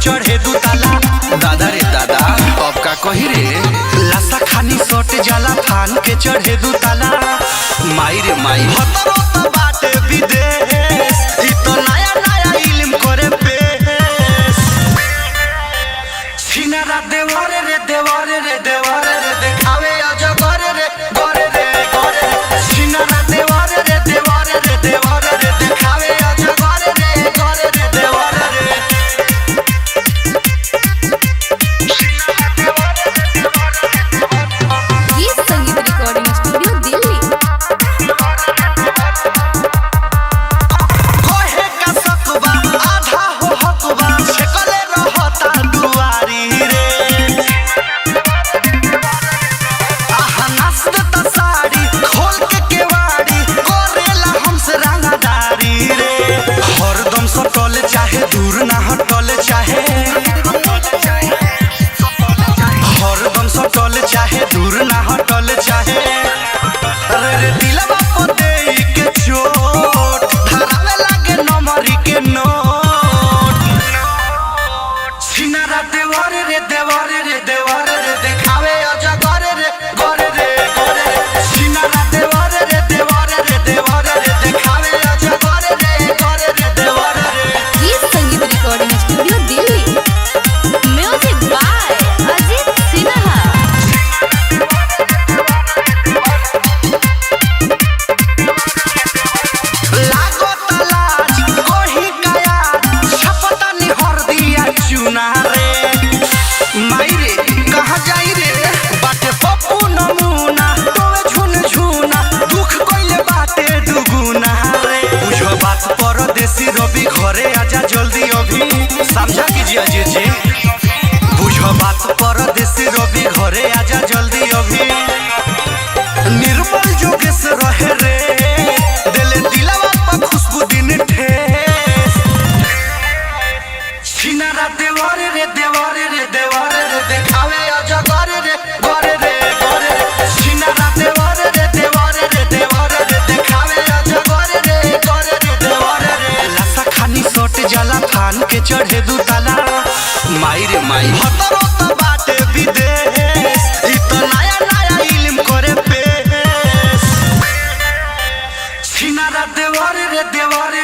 चढ़े दू ताला। दादा रे दादा अब का कही रे, लाशा खानी सट जाला थान के चढ़े दू ताला। माई रे माई भतरो तो बाटे विदेश, ई तो नया नया इल्म करे पेश। सिनारा देवरे रे देवरे रे देवरे रे देखावे अजगर रे गोरे रे गोरे। सिनारा देवरे रे देवरे रे देवरे रे देखावे अजगर रे गोरे रे देवरे रे। गीत संगीत रिकॉर्डिंग स्टूडियो दिल्ली। कोहे का सकबा आधा हो हकबा, छकले रहता दुआरी रे। आहा नाचत त साड़ी खोल के केवाड़ी, करेला हमसे रंगदारी रे। हरदम सटल चाहे दूर ना हटल चाहे, हरदम सटल चाहे दूर ना हटल चाहे। रे रे दिलवा पर देई के चोट, धरावे लागे नंबरी के नोट। सिनारा देवरे रे देवरे रे देवरे रे देखावे अजगर रे गोरे रे गोरे। सिनारा देवरे रे देवरे रे देवरे रे देखावे अजगर रे गोरे रे देवरे रे। गीत संगीत recording studio Delhi. Music by Ajit Sinha. लागो तलाज कोही काया, छपता निहर दिया चुना रे। माई रे कहाँ जाई रे, बाटे पप्पू नमूना तोवे झुन झुना, दुख कोइले बाटे दुगुना रे। बुझो बात परदेसी रवि घरे आजा जल्दी अभी, समझा कीजिए अजय जी। बुझो बात परदेसी रवि घरे आजा जल्दी अभी। निर्मल जोगेश रहे रे, दिले दिलवा पर खुशबू दिन ठेस। सिनारा देवरे रे देवरे रे देवरे रे देखावे अजगर रे गोरे रे गोरे। सिनारा देवरे रे देवरे रे देवरे रे देखावे अजगर रे गोरे रे देवरे रे। लाशा खानी सट जाला थान के चढ़े दू ताला। माई रे माई भतरो तो बाटे विदेश, ई तो नया नया इल्म करे पेश। सिनारा देवरे रे देवरे